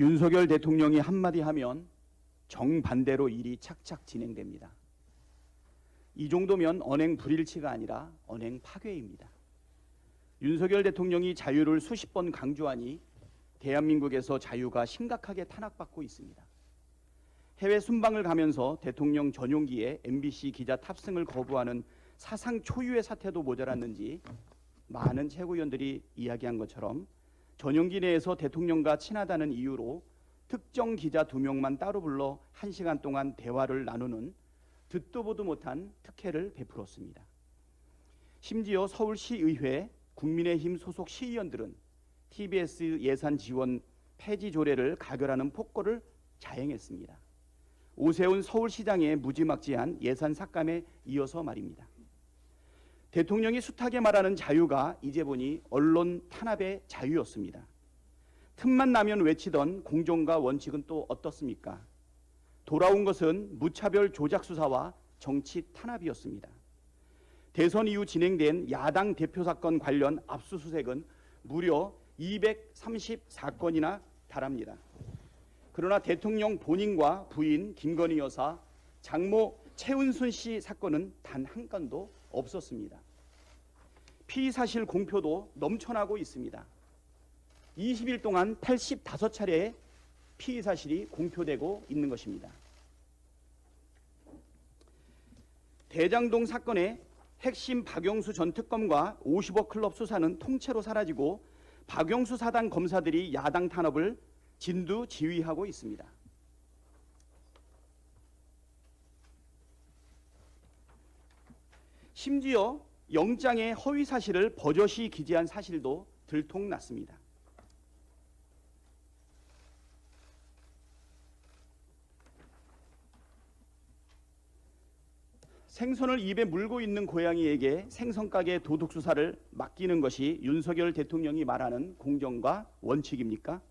윤석열 대통령이 한마디 하면 정반대로 일이 착착 진행됩니다. 이 정도면 언행 불일치가 아니라 언행 파괴입니다. 윤석열 대통령이 자유를 수십 번 강조하니 대한민국에서 자유가 심각하게 탄압받고 있습니다. 해외 순방을 가면서 대통령 전용기에 MBC 기자 탑승을 거부하는 사상 초유의 사태도 모자랐는지 많은 최고위원들이 이야기한 것처럼 전용기 내에서 대통령과 친하다는 이유로 특정 기자 2명만 따로 불러 1시간 동안 대화를 나누는 듣도 보도 못한 특혜를 베풀었습니다. 심지어 서울시의회 국민의힘 소속 시의원들은 TBS 예산 지원 폐지 조례를 가결하는 폭거를 자행했습니다. 오세훈 서울시장의 무지막지한 예산 삭감에 이어서 말입니다. 대통령이 숱하게 말하는 자유가 이제 보니 언론 탄압의 자유였습니다. 틈만 나면 외치던 공정과 원칙은 또 어떻습니까? 돌아온 것은 무차별 조작 수사와 정치 탄압이었습니다. 대선 이후 진행된 야당 대표 사건 관련 압수수색은 무려 234건이나 달합니다. 그러나 대통령 본인과 부인 김건희 여사, 장모 최은순 씨 사건은 단 한 건도 없었습니다. 피의 사실 공표도 넘쳐나고 있습니다. 20일 동안 85차례의 피의 사실이 공표되고 있는 것입니다. 대장동 사건의 핵심 박영수 전 특검과 50억 클럽 수사는 통째로 사라지고 박영수 사단 검사들이 야당 탄압을 진두지휘하고 있습니다. 심지어 영장의 허위 사실을 버젓이 기재한 사실도 들통났습니다. 생선을 입에 물고 있는 고양이에게 생선가게 도둑 수사를 맡기는 것이 윤석열 대통령이 말하는 공정과 원칙입니까?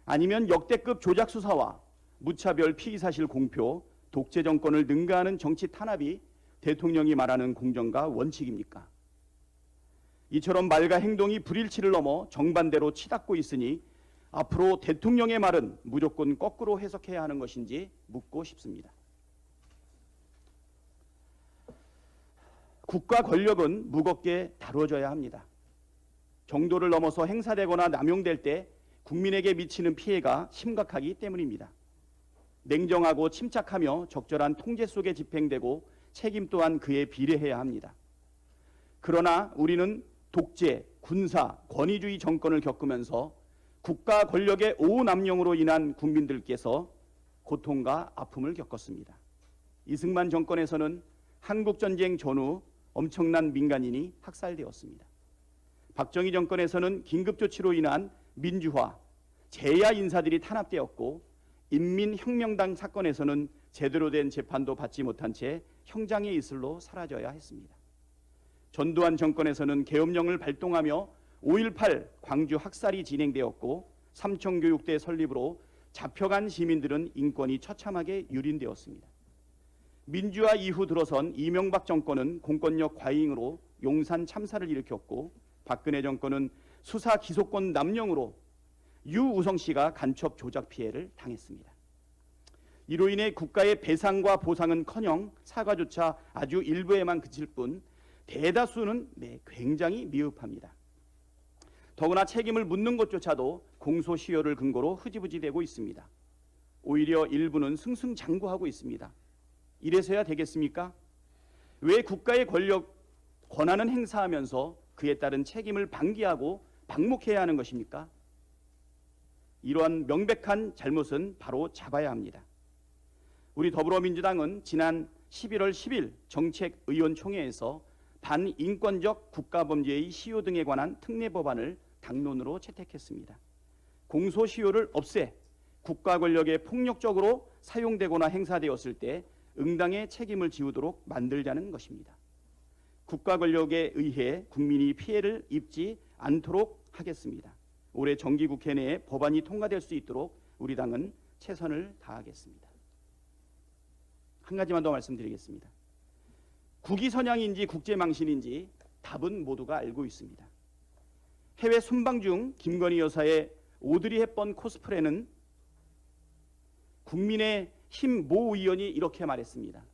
아니면 역대급 조작 수사와 무차별 피의 사실 공표, 독재 정권을 능가하는 정치 탄압이 대통령이 말하는 공정과 원칙입니까? 이처럼 말과 행동이 불일치를 넘어 정반대로 치닫고 있으니 앞으로 대통령의 말은 무조건 거꾸로 해석해야 하는 것인지 묻고 싶습니다. 국가 권력은 무겁게 다뤄져야 합니다. 정도를 넘어서 행사되거나 남용될 때 국민에게 미치는 피해가 심각하기 때문입니다. 냉정하고 침착하며 적절한 통제 속에 집행되고 책임 또한 그에 비례해야 합니다. 그러나 우리는 독재, 군사, 권위주의 정권을 겪으면서 국가 권력의 오남용으로 인한 국민들께서 고통과 아픔을 겪었습니다. 이승만 정권에서는 한국전쟁 전후 엄청난 민간인이 학살되었습니다. 박정희 정권에서는 긴급조치로 인한 민주화, 재야 인사들이 탄압되었고 인민혁명당 사건에서는 제대로 된 재판도 받지 못한 채 형장의 이슬로 사라져야 했습니다. 전두환 정권에서는 계엄령을 발동하며 5.18 광주 학살이 진행되었고 삼청교육대 설립으로 잡혀간 시민들은 인권이 처참하게 유린되었습니다. 민주화 이후 들어선 이명박 정권은 공권력 과잉으로 용산 참사를 일으켰고 박근혜 정권은 수사 기소권 남용으로 유우성 씨가 간첩 조작 피해를 당했습니다. 이로 인해 국가의 배상과 보상은커녕 사과조차 아주 일부에만 그칠 뿐 대다수는 굉장히 미흡합니다. 더구나 책임을 묻는 것조차도 공소시효를 근거로 흐지부지 되고 있습니다. 오히려 일부는 승승장구하고 있습니다. 이래서야 되겠습니까? 왜 국가의 권한은 행사하면서 그에 따른 책임을 방기하고 방목해야 하는 것입니까? 이러한 명백한 잘못은 바로 잡아야 합니다. 우리 더불어민주당은 지난 11월 10일 정책의원총회에서 반인권적 국가범죄의 시효 등에 관한 특례 법안을 당론으로 채택했습니다. 공소시효를 없애 국가 권력에 폭력적으로 사용되거나 행사되었을 때 응당의 책임을 지우도록 만들자는 것입니다. 국가 권력에 의해 국민이 피해를 입지 않도록 하겠습니다. 올해 정기국회 내에 법안이 통과될 수 있도록 우리 당은 최선을 다하겠습니다. 한 가지만 더 말씀드리겠습니다. 국위선양인지 국제망신인지 답은 모두가 알고 있습니다. 해외 순방 중 김건희 여사의 오드리 헵번 코스프레는 국민의힘 모 의원이 이렇게 말했습니다.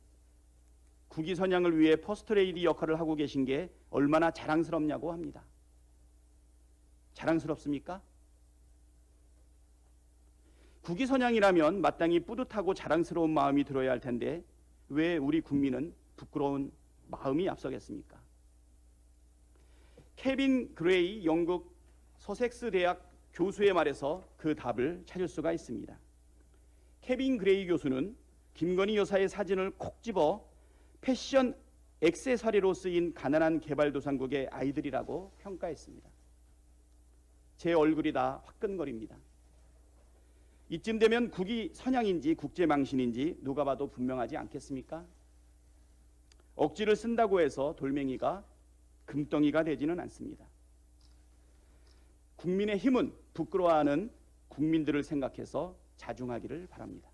국위 선양을 위해 퍼스트레이디 역할을 하고 계신 게 얼마나 자랑스럽냐고 합니다. 자랑스럽습니까? 국위 선양이라면 마땅히 뿌듯하고 자랑스러운 마음이 들어야 할 텐데 왜 우리 국민은 부끄러운 마음이 앞서겠습니까? 케빈 그레이 영국 서섹스 대학 교수의 말에서 그 답을 찾을 수가 있습니다. 케빈 그레이 교수는 김건희 여사의 사진을 콕 집어 패션 액세서리로 쓰인 가난한 개발도상국의 아이들이라고 평가했습니다. 제 얼굴이 다 화끈거립니다. 이쯤 되면 국위 선양인지 국제망신인지 누가 봐도 분명하지 않겠습니까? 억지를 쓴다고 해서 돌멩이가 금덩이가 되지는 않습니다. 국민의 힘은 부끄러워하는 국민들을 생각해서 자중하기를 바랍니다.